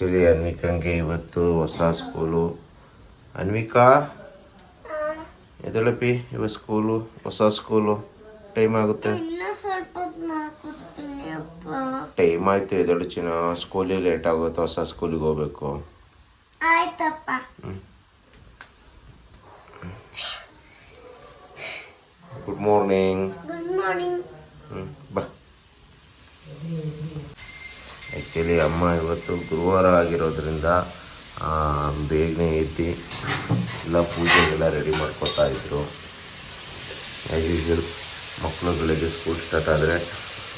Actually ಅನ್ವಿಕಂಗೆ ಇವತ್ತು ಹೊಸ school. Anvika ಎದಳಪಿ, ಇವತ್ತು ಸ್ಕೂಲು, ಹೊಸ ಸ್ಕೂಲು. ಟೈಮ್ ಆಗುತ್ತೆ, ಟೈಮ್ ಆಯ್ತು, ಎದಳು ಚಿನ್ನ. ಸ್ಕೂಲಿಗೆ ಲೇಟ್ ಆಗುತ್ತೆ, ಹೊಸ ಸ್ಕೂಲಿಗೆ ಹೋಗ್ಬೇಕು. ಆಯ್ತಪ್ಪ. Good morning. Good morning. ಬಾ. ಆ್ಯಕ್ಚುಲಿ ಅಮ್ಮ ಇವತ್ತು ಗುರುವಾರ ಆಗಿರೋದ್ರಿಂದ ಬೇಗನೆ ಎದ್ದು ಎಲ್ಲ ಪೂಜೆಗೆಲ್ಲ ರೆಡಿ ಮಾಡ್ಕೊತಾ ಇದ್ರು. ಆ್ಯಸ್ ಯೂಶ್ವಲ್ ಮಕ್ಕಳುಗಳಿಗೆ ಸ್ಕೂಲ್ ಸ್ಟಾರ್ಟ್ ಆದರೆ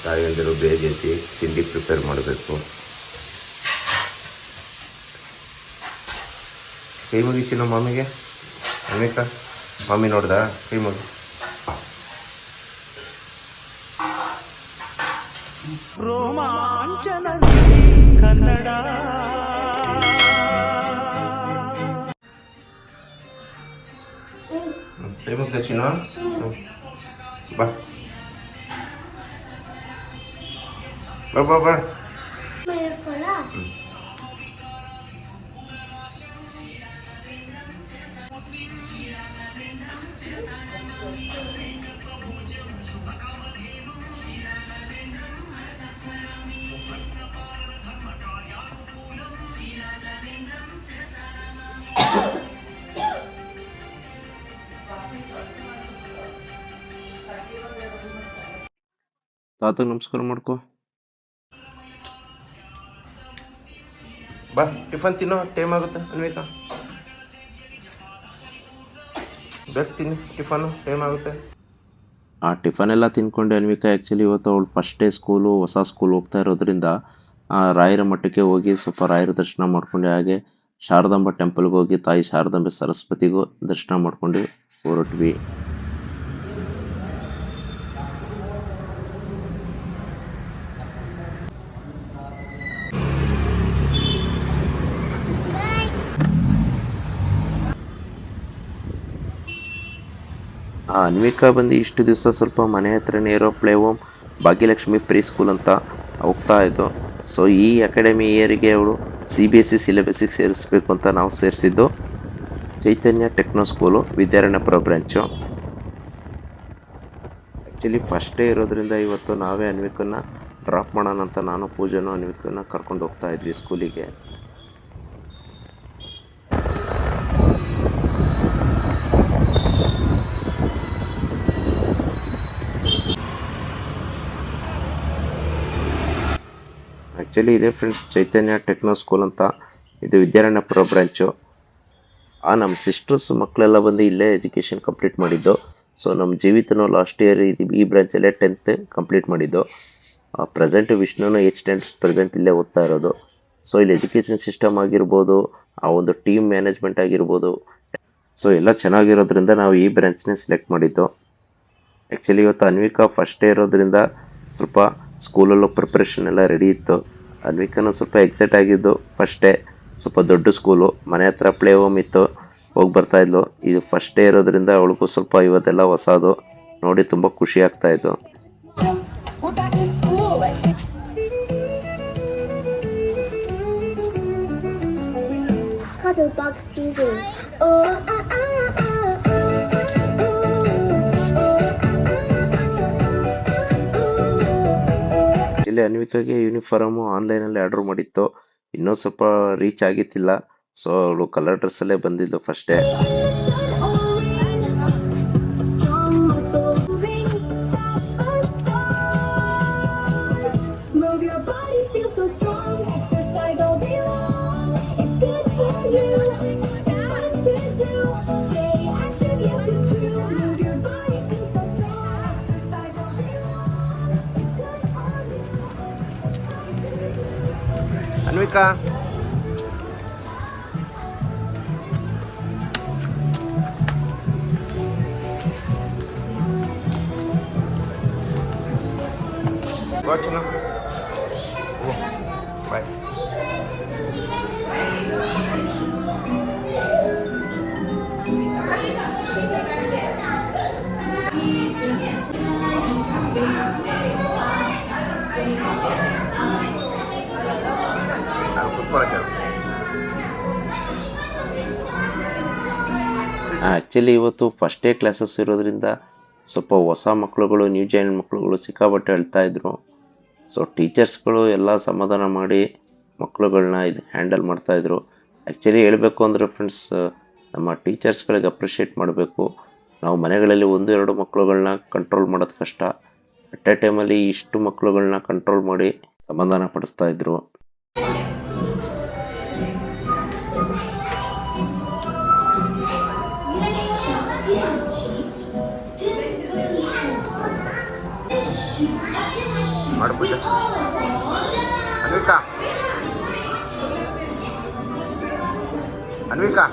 ತಾಯಿಯಂದಿರು ಬೇಗ ಎದ್ದು ತಿಂಡಿ ಪ್ರಿಪೇರ್ ಮಾಡಬೇಕು. ಕೈ ಮುಗಿಸಿ ನಮ್ಮ ಮಮ್ಮಿಗೆ. ಅನ್ವಿಕಾ, ಮಮ್ಮಿ ನೋಡ್ದ? ಕೈ ಮುಗಿ. ರೋಮಾಂಚನ ಕನ್ನಡ. ಕೈ ಮುಗ್ದ ಚಿನ್ನ. ಬಾ ಬಾ ಬಾ ಬಾ. ತಾತ ನಮಸ್ಕಾರ ಮಾಡ್ಕೊ. ಬಾ ಟಿಫನ್ ತಿನ್ನೋ, ಟೈಮ್ ಆಗುತ್ತೆ. ಅನ್ವಿಕಾ ಬೇಗ ತಿನ್ನಿ, ಟಿಫನು ಟೈಮ್ ಆಗುತ್ತೆ. ಆ ಟಿಫನ್ ಎಲ್ಲ ತಿನ್ಕೊಂಡು ಅನ್ವಿಕಾ ಆ್ಯಕ್ಚುಲಿ ಇವತ್ತು ಅವಳು ಫಸ್ಟ್ ಡೇ ಸ್ಕೂಲು, ಹೊಸ ಸ್ಕೂಲ್ ಹೋಗ್ತಾ ಇರೋದ್ರಿಂದ ರಾಯರ ಮಠಕ್ಕೆ ಹೋಗಿ ಸ್ವಲ್ಪ ರಾಯರ ದರ್ಶನ ಮಾಡ್ಕೊಂಡು, ಹಾಗೆ ಶಾರದಾಂಬ ಟೆಂಪಲ್ಗೆ ಹೋಗಿ ತಾಯಿ ಶಾರದಾಂಬೆ ಸರಸ್ವತಿಗೂ ದರ್ಶನ ಮಾಡ್ಕೊಂಡು ಹೊರಟ್ವಿ. ಅನ್ವಿಕಾ ಬಂದು ಇಷ್ಟು ದಿವಸ ಸ್ವಲ್ಪ ಮನೆ ಹತ್ರನೇ ಇರೋ play home Bhagyalakshmi pre school ಅಂತ ಹೋಗ್ತಾ ಇದ್ದು. ಸೊ ಈ ಅಕಾಡೆಮಿ ಇಯರಿಗೆ ಅವಳು CBSE ಸಿಲೆಬಸ್ಸಿಗೆ ಸೇರಿಸ್ಬೇಕು ಅಂತ ನಾವು ಸೇರಿಸಿದ್ದು Chaitanya techno school, Vidyaranyapura branch. Actually first day ಇರೋದ್ರಿಂದ ಇವತ್ತು ನಾವೇ ಅನ್ವಿಕನ್ನ ಡ್ರಾಪ್ ಮಾಡೋಣ ಅಂತ ನಾನು ಪೂಜೆನೂ ಅನ್ವಿಕನ್ನ ಕರ್ಕೊಂಡು ಹೋಗ್ತಾ ಇದ್ವಿ ಸ್ಕೂಲಿಗೆ. ಆ್ಯಕ್ಚುಲಿ ಇದೆ ಫ್ರೆಂಡ್ಸ್, ಚೈತನ್ಯ ಟೆಕ್ನೋ ಸ್ಕೂಲ್ ಅಂತ, ಇದು ವಿದ್ಯಾರಣ್ಯಪುರ ಬ್ರಾಂಚು. ನಮ್ಮ ಸಿಸ್ಟರ್ಸ್ ಮಕ್ಕಳೆಲ್ಲ ಬಂದು ಇಲ್ಲೇ ಎಜುಕೇಷನ್ ಕಂಪ್ಲೀಟ್ ಮಾಡಿದ್ದು. ಸೊ ನಮ್ಮ ಜೀವಿತನೂ ಲಾಸ್ಟ್ ಇಯರ್ ಈ ಬ್ರಾಂಚಲ್ಲೇ 10th ಕಂಪ್ಲೀಟ್ ಮಾಡಿದ್ದು. ಪ್ರೆಸೆಂಟ್ ವಿಷ್ಣುನು 8th ಸ್ಟ್ಯಾಂಡರ್ಡ್ ಪ್ರೆಸೆಂಟ್ ಇಲ್ಲೇ ಓದ್ತಾ ಇರೋದು. ಸೊ ಇಲ್ಲಿ ಎಜುಕೇಷನ್ ಸಿಸ್ಟಮ್ ಆಗಿರ್ಬೋದು, ಆ ಒಂದು ಟೀಮ್ ಮ್ಯಾನೇಜ್ಮೆಂಟ್ ಆಗಿರ್ಬೋದು, ಸೊ ಎಲ್ಲ ಚೆನ್ನಾಗಿರೋದ್ರಿಂದ ನಾವು ಈ ಬ್ರಾಂಚ್ನೇ ಸೆಲೆಕ್ಟ್ ಮಾಡಿದ್ದು. ಆ್ಯಕ್ಚುಲಿ ಇವತ್ತು ಅನ್ವಿಕಾ ಫಸ್ಟ್ ಡೇ ಇರೋದ್ರಿಂದ ಸ್ವಲ್ಪ ಸ್ಕೂಲಲ್ಲೂ ಪ್ರಿಪ್ರೇಷನ್ ಎಲ್ಲ ರೆಡಿ ಇತ್ತು. ಅನ್ವಿಕಾನು ಸ್ವಲ್ಪ ಎಕ್ಸೈಟ್ ಆಗಿದ್ದು. ಫಸ್ಟ್ ಡೇ ಸ್ವಲ್ಪ ದೊಡ್ಡ ಸ್ಕೂಲು, ಮನೆ ಹತ್ರ ಪ್ಲೇ ಹೋಮ್ ಇತ್ತು, ಹೋಗಿ ಬರ್ತಾ ಇದ್ಲು. ಇದು ಫಸ್ಟ್ ಡೇ ಇರೋದ್ರಿಂದ ಅವಳಿಗೂ ಸ್ವಲ್ಪ ಇವತ್ತೆಲ್ಲ ಹೊಸದು ನೋಡಿ ತುಂಬ ಖುಷಿ ಆಗ್ತಾ ಇತ್ತು. ಇಲ್ಲಿ ಅನ್ವಿಕಾಗೆ ಯೂನಿಫಾರ್ಮು ಆನ್ಲೈನಲ್ಲಿ ಆರ್ಡರ್ ಮಾಡಿತ್ತು, ಇನ್ನೂ ಸ್ವಲ್ಪ ರೀಚ್ ಆಗಿತ್ತಿಲ್ಲ. ಸೊ ಅವಳು ಕಲರ್ ಡ್ರೆಸ್ಸಲ್ಲೇ ಬಂದಿದ್ದು ಫಸ್ಟ್ ಡೇ. ಅನ್ವಿಕಾ ವಾಚನ ಬಾಯ್. ಕುತ್ಕೊಳ್ಳೋಕೆ ಆ್ಯಕ್ಚುಲಿ ಇವತ್ತು ಫಸ್ಟ್ ಡೇ ಕ್ಲಾಸಸ್ ಇರೋದ್ರಿಂದ ಸ್ವಲ್ಪ ಹೊಸ ಮಕ್ಕಳುಗಳು ನ್ಯೂ ಜಾಯಿನ್ ಮಕ್ಕಳುಗಳು ಸಿಕ್ಕಾಪಟ್ಟೆ ಅಳ್ತಾ ಇದ್ರು. ಸೊ ಟೀಚರ್ಸ್ಗಳು ಎಲ್ಲ ಸಮಾಧಾನ ಮಾಡಿ ಮಕ್ಕಳುಗಳನ್ನ ಇದು ಹ್ಯಾಂಡಲ್ ಮಾಡ್ತಾಯಿದ್ರು. ಆ್ಯಕ್ಚುಲಿ ಹೇಳಬೇಕು ಅಂದರೆ ಫ್ರೆಂಡ್ಸ್, ನಮ್ಮ ಟೀಚರ್ಸ್ಗಳಿಗೆ ಅಪ್ರಿಷಿಯೇಟ್ ಮಾಡಬೇಕು. ನಾವು ಮನೆಗಳಲ್ಲಿ 1-2 ಮಕ್ಕಳುಗಳನ್ನ ಕಂಟ್ರೋಲ್ ಮಾಡೋದು ಕಷ್ಟ. ಅಟ್ ಎ ಟೈಮಲ್ಲಿ ಇಷ್ಟು ಮಕ್ಕಳುಗಳನ್ನ ಕಂಟ್ರೋಲ್ ಮಾಡಿ ಸಮಾಧಾನ ಪಡಿಸ್ತಾ ಇದ್ರು. ಮಾಡು ಪೂಜಾ. ಅನ್ವಿಕಾ ಅನ್ವಿಕಾ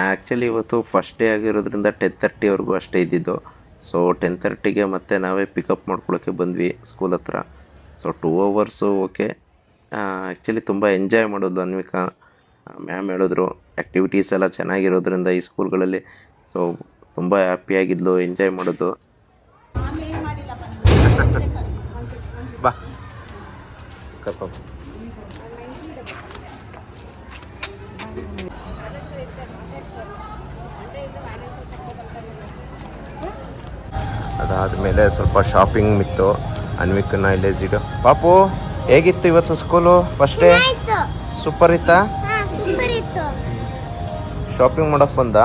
ಆ್ಯಕ್ಚುಲಿ ಇವತ್ತು ಫಸ್ಟ್ ಡೇ ಆಗಿರೋದ್ರಿಂದ 10:30ವರೆಗೂ ಅಷ್ಟೇ ಇದ್ದಿದ್ದು. ಸೊ 10:30ಗೆ ಮತ್ತೆ ನಾವೇ ಪಿಕಪ್ ಮಾಡ್ಕೊಳ್ಳೋಕ್ಕೆ ಬಂದ್ವಿ ಸ್ಕೂಲ್ ಹತ್ರ. So 2 hours okay. ಆ್ಯಕ್ಚುಲಿ ತುಂಬ ಎಂಜಾಯ್ ಮಾಡೋದು ಅನ್ವಿಕಾ. ಮ್ಯಾಮ್ ಹೇಳಿದ್ರು ಆ್ಯಕ್ಟಿವಿಟೀಸ್ ಎಲ್ಲ ಚೆನ್ನಾಗಿರೋದ್ರಿಂದ ಈ ಸ್ಕೂಲ್ಗಳಲ್ಲಿ. ಸೊ ತುಂಬ ಹ್ಯಾಪಿಯಾಗಿದ್ಲು, ಎಂಜಾಯ್ ಮಾಡೋದು. ಬಾ ಕಪ್ಪ. ಅದಾದಮೇಲೆ ಸ್ವಲ್ಪ ಶಾಪಿಂಗ್ ಇತ್ತು. ಅನ್ವಿಕನ್ನ ಇಲ್ಲೇ ಜಿಡು. ಪಾಪು ಹೇಗಿತ್ತು ಇವತ್ತು ಸ್ಕೂಲು ಫಸ್ಟ್ ಡೇ? ಆಯ್ತು. ಸೂಪರ್ ಇತ್ತಾ? ಹಾ ಸೂಪರ್ ಇತ್ತು. ಶಾಪಿಂಗ್ ಮಾಡಕ್ ಬಂದ?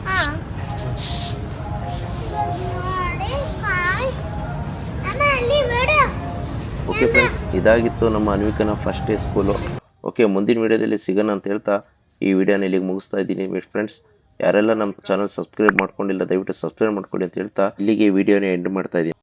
ಹಾ ನೋಡಿ ಫ್ರೆಂಡ್ಸ್, ಅಮ್ಮ ಅಲ್ಲಿ ಬೇಡ. ಓಕೆ ಫ್ರೆಂಡ್ಸ್, ಇದಾಗಿತ್ತು ನಮ್ಮ ಅನ್ವಿಕನ ಫಸ್ಟ್ ಡೇ ಸ್ಕೂಲು. ಓಕೆ, ಮುಂದಿನ ವೀಡಿಯೋದಲ್ಲಿ ಸಿಗೋಣ ಅಂತ ಹೇಳ್ತಾ ಈ ವಿಡಿಯೋನ ಇಲ್ಲಿಗೆ ಮುಗಿಸ್ತಾ ಇದ್ದೀನಿ ಫ್ರೆಂಡ್ಸ್. ಯಾರೆಲ್ಲ ನಮ್ಮ ಚಾನಲ್ ಸಬ್ಸ್ಕ್ರೈಬ್ ಮಾಡ್ಕೊಂಡಿಲ್ಲ ದಯವಿಟ್ಟು ಸಬ್ಸ್ಕ್ರೈಬ್ ಮಾಡ್ಕೊಳ್ಳಿ ಅಂತ ಹೇಳ್ತಾ ಇಲ್ಲಿಗೆ ಈ ವಿಡಿಯೋನ ಎಂಡ್ ಮಾಡ್ತಾ ಇದ್ದೀನಿ.